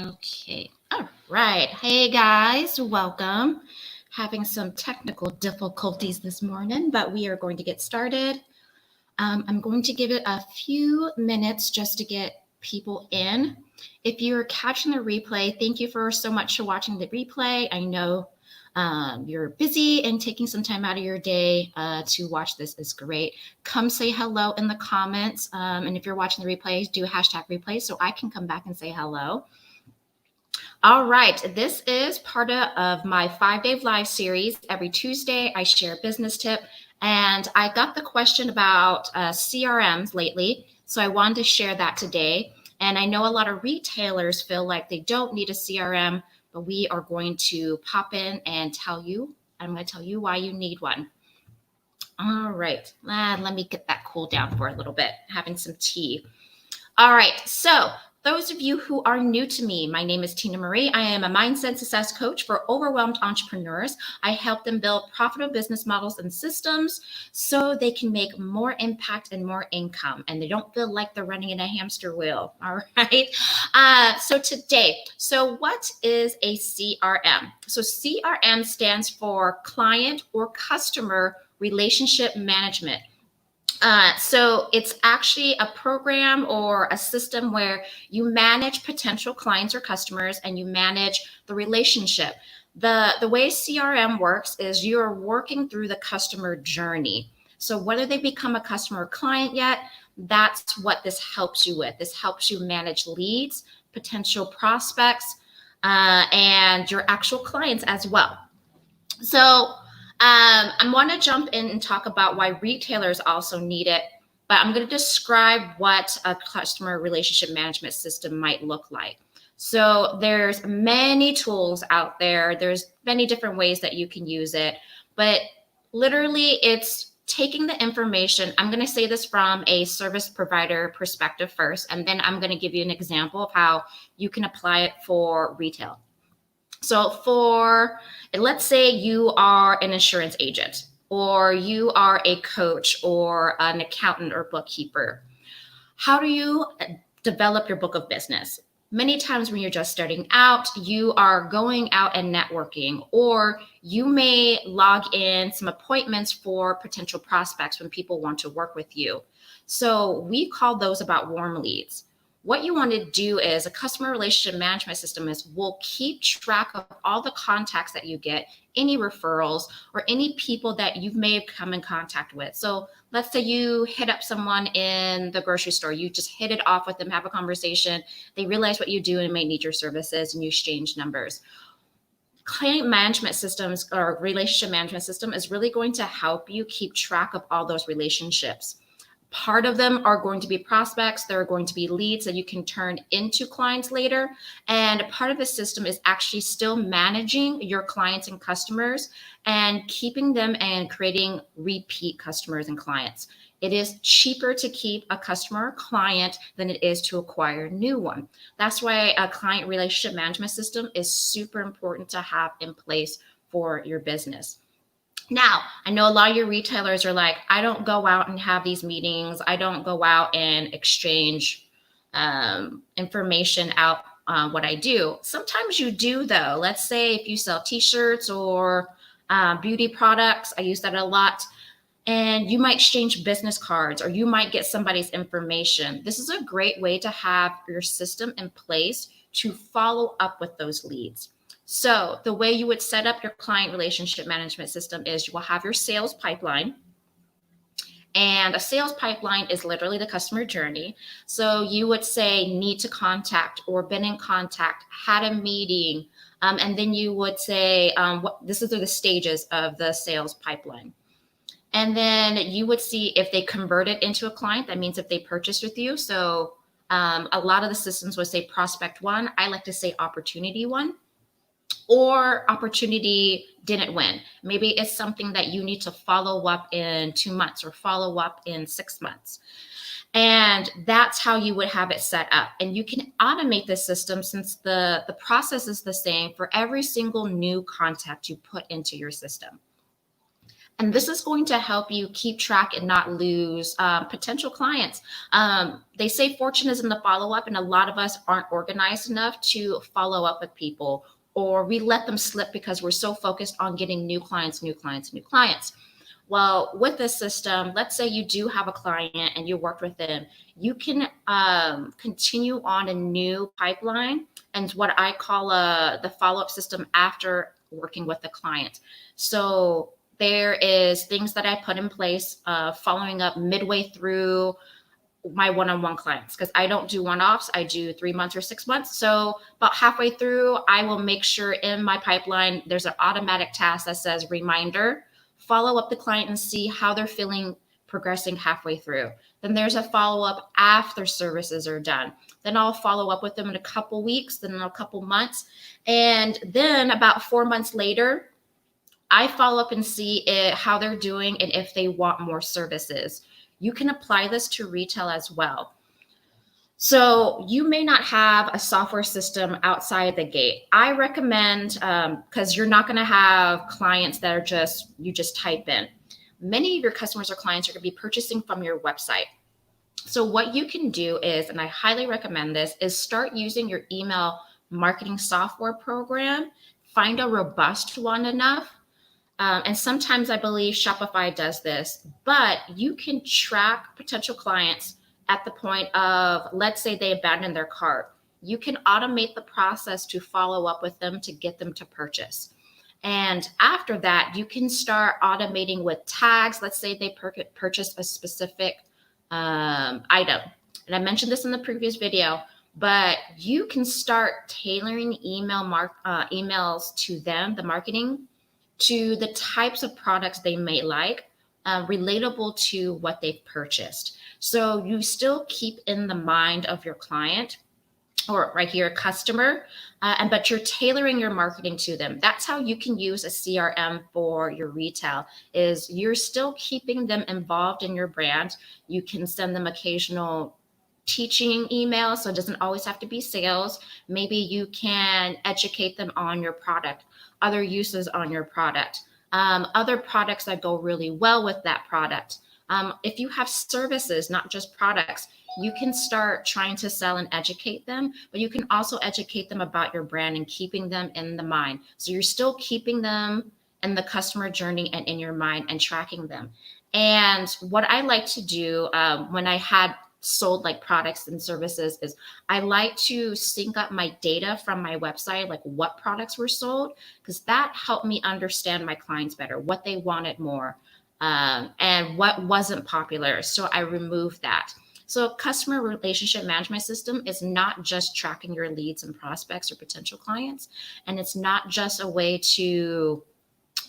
Okay. All right. Hey guys, welcome. Having some technical difficulties this morning, but we are going to get started. I'm going to give it a few minutes just to get people in. If you're catching the replay, thank you for so much for watching the replay. I know you're busy and taking some time out of your day to watch this is great. Come say hello in the comments. And if you're watching the replay, do hashtag replay so I can come back and say hello. All right, this is part of my 5-day live series. Every Tuesday, I share a business tip. And I got the question about CRMs lately, so I wanted to share that today. And I know a lot of retailers feel like they don't need a CRM, but we are going to pop in and tell you, I'm going to tell you why you need one. All right, let me get that cool down for a little bit, having some tea. All right, so those of you who are new to me, my name is Tina Marie. I am a mindset success coach for overwhelmed entrepreneurs. I help them build profitable business models and systems so they can make more impact and more income, and they don't feel like they're running in a hamster wheel. All right. So what is a CRM? So CRM stands for Client or Customer Relationship Management. So it's actually a program or a system where you manage potential clients or customers and you manage the relationship. The way CRM works is you're working through the customer journey. So whether they become a customer or client yet, that's what this helps you with. This helps you manage leads, potential prospects, and your actual clients as well. So I want to jump in and talk about why retailers also need it, but I'm going to describe what a customer relationship management system might look like. So there's many tools out there. There's many different ways that you can use it, but literally it's taking the information. I'm going to say this from a service provider perspective first, and then I'm going to give you an example of how you can apply it for retail. So let's say you are an insurance agent, or you are a coach or an accountant or bookkeeper. How do you develop your book of business? Many times when you're just starting out, you are going out and networking, or you may log in some appointments for potential prospects when people want to work with you. So we call those about warm leads. What you want to do is a customer relationship management system will keep track of all the contacts that you get, any referrals, or any people that you may have come in contact with. So let's say you hit up someone in the grocery store, you just hit it off with them, have a conversation, they realize what you do and may need your services, and you exchange numbers. Client management systems or relationship management system is really going to help you keep track of all those relationships. Part of them are going to be prospects. There are going to be leads that you can turn into clients later. And part of the system is actually still managing your clients and customers and keeping them and creating repeat customers and clients. It is cheaper to keep a customer or client than it is to acquire a new one. That's why a client relationship management system is super important to have in place for your business. Now, I know a lot of your retailers are like, I don't go out and have these meetings. I don't go out and exchange information out what I do. Sometimes you do, though. Let's say if you sell t-shirts or beauty products, I use that a lot. And you might exchange business cards, or you might get somebody's information. This is a great way to have your system in place to follow up with those leads. So the way you would set up your client relationship management system is you will have your sales pipeline. And a sales pipeline is literally the customer journey. So you would say need to contact, or been in contact, had a meeting. And then you would say, this is the stages of the sales pipeline. And then you would see if they converted into a client. That means if they purchased with you. So a lot of the systems would say prospect 1. I like to say opportunity 1. Or opportunity didn't win. Maybe it's something that you need to follow up in 2 months or follow up in 6 months. And that's how you would have it set up. And you can automate this system since the process is the same for every single new contact you put into your system. And this is going to help you keep track and not lose potential clients. They say fortune is in the follow up, and a lot of us aren't organized enough to follow up with people, or we let them slip because we're so focused on getting new clients, new clients, new clients. Well, with this system, let's say you do have a client and you worked with them, you can continue on a new pipeline and what I call the follow up system after working with the client. So there is things that I put in place, following up midway through my one-on-one clients, because I don't do one-offs. I do 3 months or 6 months. So about halfway through, I will make sure in my pipeline, there's an automatic task that says reminder, follow up the client and see how they're feeling progressing halfway through. Then there's a follow-up after services are done. Then I'll follow up with them in a couple weeks, then in a couple months. And then about 4 months later, I follow up and see how they're doing and if they want more services. You can apply this to retail as well. So you may not have a software system outside the gate. I recommend, because you're not going to have clients that are you just type in. Many of your customers or clients are going to be purchasing from your website. So what you can do is, and I highly recommend this, is start using your email marketing software program. Find a robust one enough. And sometimes I believe Shopify does this, but you can track potential clients at the point of, let's say they abandon their cart. You can automate the process to follow up with them to get them to purchase. And after that, you can start automating with tags. Let's say they purchased a specific item. And I mentioned this in the previous video, but you can start tailoring emails to them, the marketing, to the types of products they may like, relatable to what they've purchased. So you still keep in the mind of your client, or right here, customer, but you're tailoring your marketing to them. That's how you can use a CRM for your retail, is you're still keeping them involved in your brand. You can send them occasional teaching emails, so it doesn't always have to be sales. Maybe you can educate them on your product, other uses on your product, other products that go really well with that product. If you have services, not just products, you can start trying to sell and educate them, but you can also educate them about your brand and keeping them in the mind. So you're still keeping them in the customer journey and in your mind and tracking them. And what I like to do when I had sold like products and services is I like to sync up my data from my website, like what products were sold, because that helped me understand my clients better, what they wanted more, and what wasn't popular. So I removed that. So a customer relationship management system is not just tracking your leads and prospects or potential clients, and it's not just a way to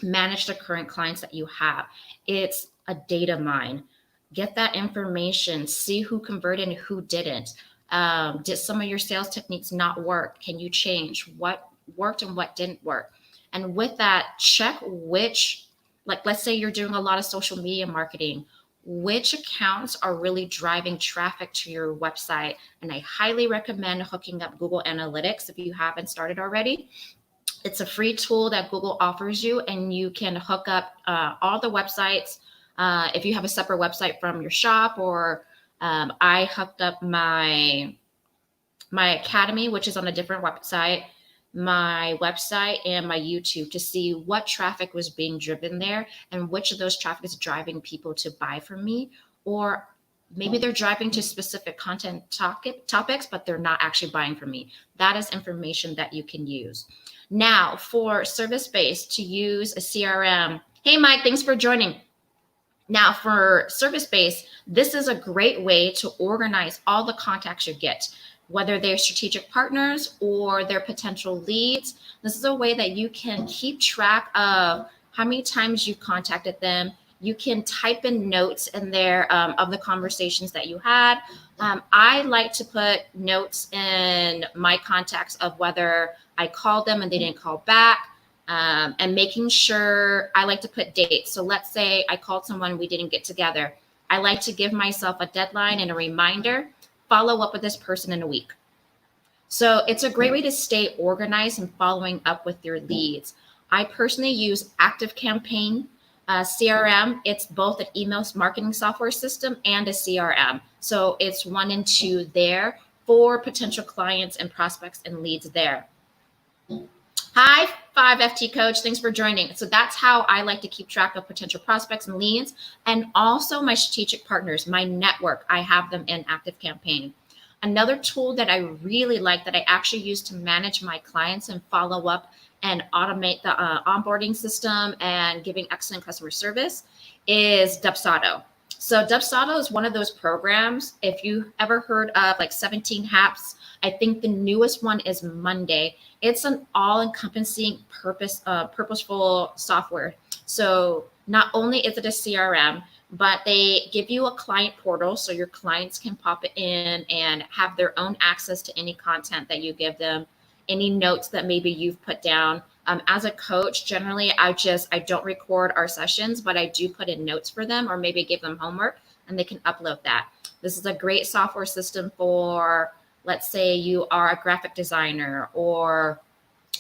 manage the current clients that you have. It's a data mine. Get that information, see who converted and who didn't. Did some of your sales techniques not work? Can you change what worked and what didn't work? And with that, check which, like, let's say you're doing a lot of social media marketing, which accounts are really driving traffic to your website. And I highly recommend hooking up Google Analytics if you haven't started already. It's a free tool that Google offers you, and you can hook up all the websites. If you have a separate website from your shop, or I hooked up my academy, which is on a different website, my website and my YouTube, to see what traffic was being driven there and which of those traffic is driving people to buy from me, or maybe they're driving to specific content topics, but they're not actually buying from me. That is information that you can use. Now, for service-based, to use a CRM. Hey, Mike, thanks for joining. Now, for service-based, this is a great way to organize all the contacts you get, whether they're strategic partners or they're potential leads. This is a way that you can keep track of how many times you contacted them. You can type in notes in there of the conversations that you had. I like to put notes in my contacts of whether I called them and they didn't call back. And making sure, I like to put dates. So let's say I called someone, we didn't get together. I like to give myself a deadline and a reminder, follow up with this person in a week. So it's a great way to stay organized and following up with your leads. I personally use ActiveCampaign CRM, it's both an email marketing software system and a CRM. So it's 1 and 2 there for potential clients and prospects and leads there. Hi, 5FT Coach. Thanks for joining. So that's how I like to keep track of potential prospects and leads, and also my strategic partners, my network. I have them in ActiveCampaign. Another tool that I really like that I actually use to manage my clients and follow up and automate the onboarding system and giving excellent customer service is Dubsado. So Dubsado is one of those programs. If you ever heard of like 17 Haps, I think the newest one is Monday. It's an all-encompassing purposeful software. So not only is it a CRM, but they give you a client portal so your clients can pop it in and have their own access to any content that you give them, any notes that maybe you've put down. As a coach, generally, I don't record our sessions, but I do put in notes for them or maybe give them homework and they can upload that. This is a great software system for, let's say you are a graphic designer or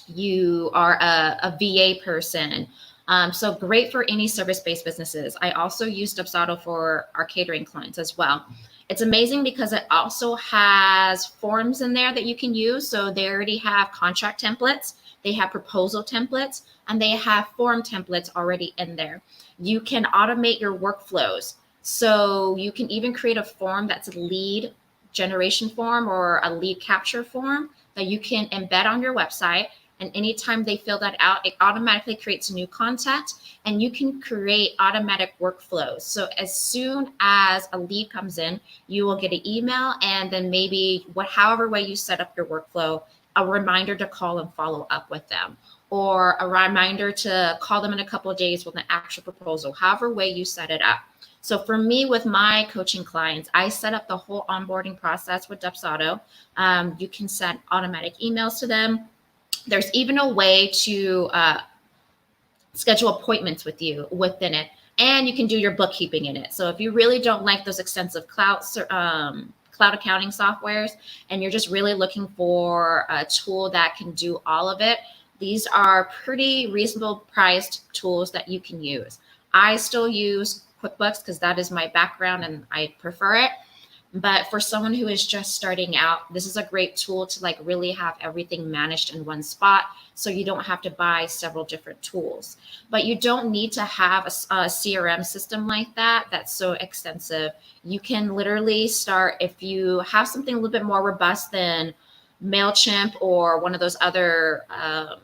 you are a VA person. So great for any service-based businesses. I also use Dubsado for our catering clients as well. It's amazing because it also has forms in there that you can use. So they already have contract templates, they have proposal templates, and they have form templates already in there. You can automate your workflows. So you can even create a form that's a lead generation form or a lead capture form that you can embed on your website. And anytime they fill that out, it automatically creates new content and you can create automatic workflows. So as soon as a lead comes in, you will get an email and then maybe however way you set up your workflow, a reminder to call and follow up with them, or a reminder to call them in a couple of days with an actual proposal, however way you set it up. So for me, with my coaching clients, I set up the whole onboarding process with Dubsado. You can send automatic emails to them. There's even a way to schedule appointments with you within it, and you can do your bookkeeping in it. So if you really don't like those extensive cloud accounting softwares and you're just really looking for a tool that can do all of it, these are pretty reasonable priced tools that you can use. I still use QuickBooks because that is my background and I prefer it. But for someone who is just starting out, this is a great tool to like really have everything managed in one spot so you don't have to buy several different tools. But you don't need to have a CRM system like that that's so extensive. You can literally start, if you have something a little bit more robust than MailChimp or one of those other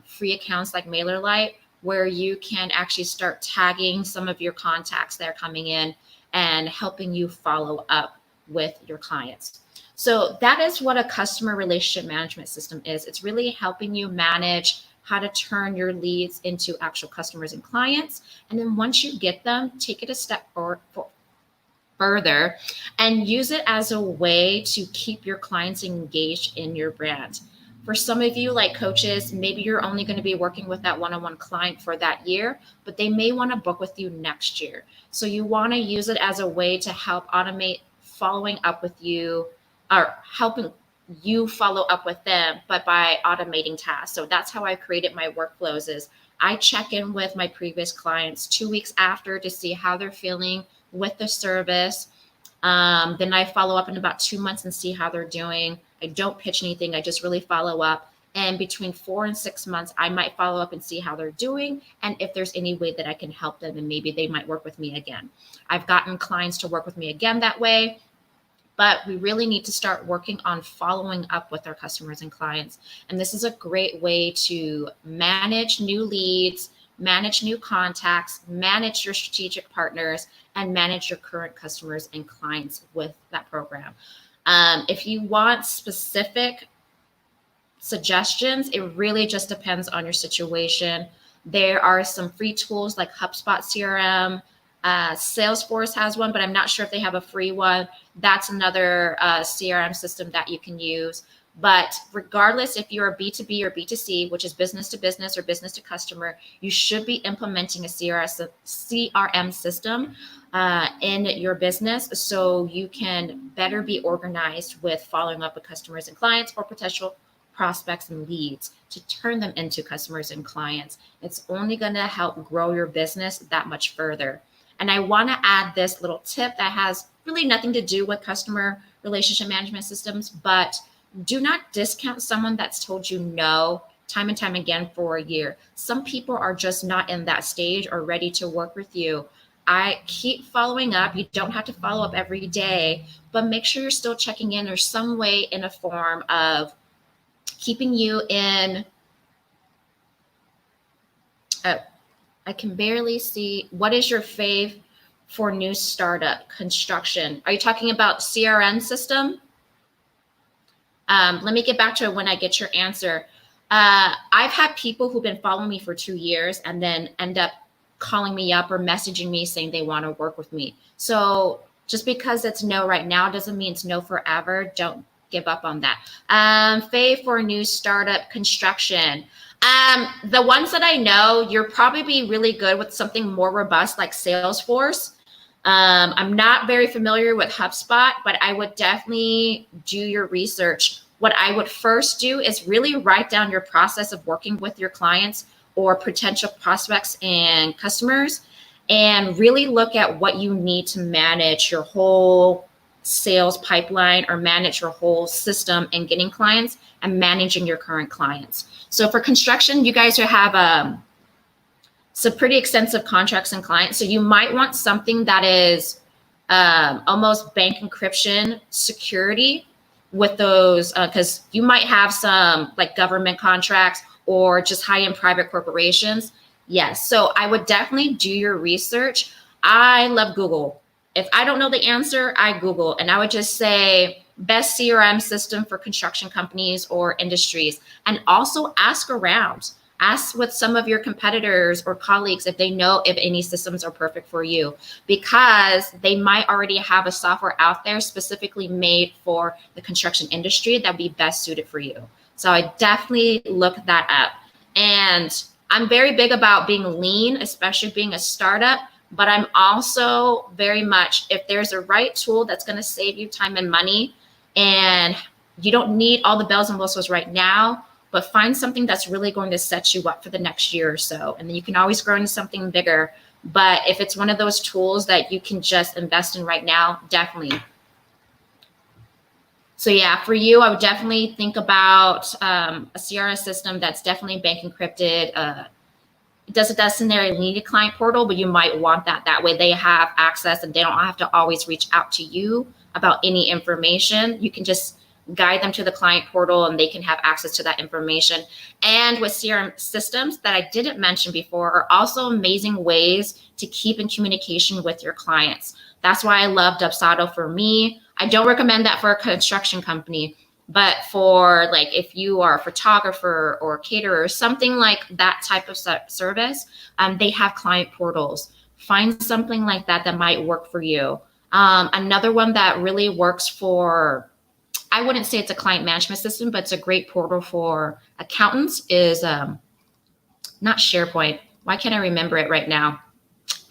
free accounts like MailerLite, where you can actually start tagging some of your contacts that are coming in and helping you follow up with your clients. So that is what a customer relationship management system is. It's really helping you manage how to turn your leads into actual customers and clients. And then once you get them, take it a step further and use it as a way to keep your clients engaged in your brand. For some of you, like coaches, maybe you're only going to be working with that one-on-one client for that year, but they may want to book with you next year. So you want to use it as a way to help automate following up with you or helping you follow up with them, but by automating tasks. So that's how I created my workflows is I check in with my previous clients 2 weeks after to see how they're feeling with the service. Then I follow up in about 2 months and see how they're doing. I don't pitch anything. I just really follow up. And between 4 and 6 months, I might follow up and see how they're doing and if there's any way that I can help them and maybe they might work with me again. I've gotten clients to work with me again that way. But we really need to start working on following up with our customers and clients. And this is a great way to manage new leads, manage new contacts, manage your strategic partners, and manage your current customers and clients with that program. If you want specific suggestions, it really just depends on your situation. There are some free tools like HubSpot CRM. Salesforce has one, but I'm not sure if they have a free one. That's another CRM system that you can use. But regardless, if you're a B2B or B2C, which is business to business or business to customer, you should be implementing a CRM system in your business so you can better be organized with following up with customers and clients or potential prospects and leads to turn them into customers and clients. It's only going to help grow your business that much further. And I want to add this little tip that has really nothing to do with customer relationship management systems, but do not discount someone that's told you no time and time again for a year. Some people are just not in that stage or ready to work with you. I keep following up. You don't have to follow up every day, but make sure you're still checking in. There's some way in a form of keeping you in. I can barely see. What is your fave for new startup construction? Are you talking about CRM system? Let me get back to it when I get your answer. I've had people who've been following me for 2 years and then end up calling me up or messaging me saying they want to work with me. So just because it's no right now doesn't mean it's no forever. Don't give up on that. Fave for new startup construction. The ones that I know, you'll probably be really good with something more robust like Salesforce. I'm not very familiar with HubSpot, but I would definitely do your research. What I would first do is really write down your process of working with your clients or potential prospects and customers, and really look at what you need to manage your whole sales pipeline or manage your whole system and getting clients and managing your current clients. So for construction, you guys have some pretty extensive contracts and clients. So you might want something that is almost bank encryption security with those, because you might have some like government contracts or just high-end private corporations. Yes, so I would definitely do your research. I love Google. If I don't know the answer, I Google, and I would just say best CRM system for construction companies or industries, and also ask around. Ask with some of your competitors or colleagues if they know if any systems are perfect for you, because they might already have a software out there specifically made for the construction industry that would be best suited for you. So I definitely look that up. And I'm very big about being lean, especially being a startup, but I'm also very much, if there's a right tool that's going to save you time and money, and you don't need all the bells and whistles right now, but find something that's really going to set you up for the next year or so. And then you can always grow into something bigger. But if it's one of those tools that you can just invest in right now, definitely. So yeah, for you, I would definitely think about a CRM system that's definitely bank encrypted. It doesn't necessarily need a client portal, but you might want that. That way they have access and they don't have to always reach out to you about any information. You can just guide them to the client portal and they can have access to that information. And with CRM systems that I didn't mention before are also amazing ways to keep in communication with your clients. That's why I love Dubsado for me. I don't recommend that for a construction company, but for like if you are a photographer or caterer, something like that type of service, they have client portals. Find something like that that might work for you. Another one that really works for, I wouldn't say it's a client management system, but it's a great portal for accountants is not SharePoint. Why can't I remember it right now?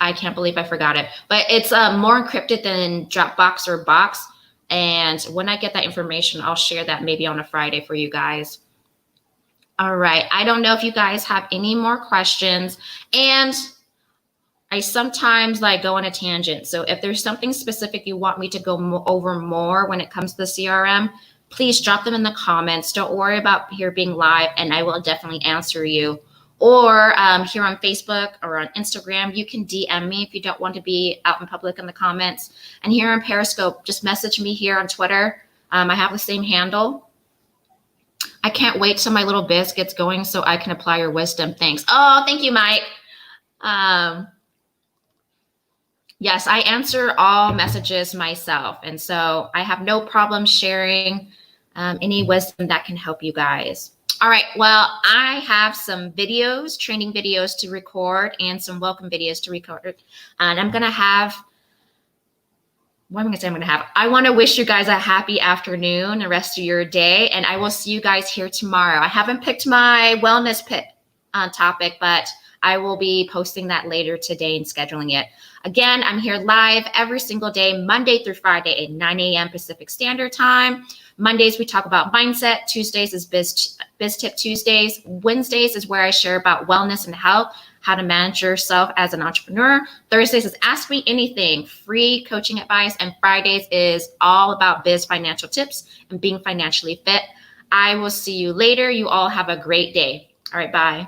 I can't believe I forgot it, but it's more encrypted than Dropbox or Box. And when I get that information, I'll share that maybe on a Friday for you guys. All right. I don't know if you guys have any more questions. And I sometimes like go on a tangent. So if there's something specific you want me to go over more when it comes to the CRM, please drop them in the comments. Don't worry about here being live, and I will definitely answer you. Or here on Facebook or on Instagram, you can DM me if you don't want to be out in public in the comments. And here on Periscope, just message me here on Twitter. I have the same handle. I can't wait till my little biz gets going so I can apply your wisdom. Thanks. Oh, thank you, Mike. Yes, I answer all messages myself. And so I have no problem sharing any wisdom that can help you guys. All right, well, I have some videos, training videos to record and some welcome videos to record. And I'm going to have, what am I going to say I'm going to have? I want to wish you guys a happy afternoon, the rest of your day, and I will see you guys here tomorrow. I haven't picked my wellness topic, but I will be posting that later today and scheduling it. Again, I'm here live every single day, Monday through Friday at 9 a.m. Pacific Standard Time. Mondays, we talk about mindset. Tuesdays is Biz Tip Tuesdays. Wednesdays is where I share about wellness and health, how to manage yourself as an entrepreneur. Thursdays is Ask Me Anything, free coaching advice. And Fridays is all about biz financial tips and being financially fit. I will see you later. You all have a great day. All right, bye.